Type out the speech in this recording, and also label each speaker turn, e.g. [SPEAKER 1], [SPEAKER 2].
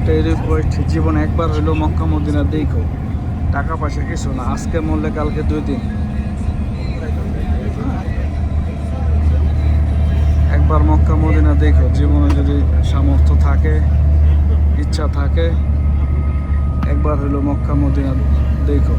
[SPEAKER 1] একটাই রিকোয়েস্ট, জীবনে একবার হইলো মক্কা মদিনা দেখো। টাকা পয়সা কিছু না, আজকে মরলে কালকে 2 দিন। একবার মক্কা মদিনা দেখো, জীবনে যদি সামর্থ্য থাকে, ইচ্ছা থাকে, একবার হইলো মক্কা মদিনা দেখো।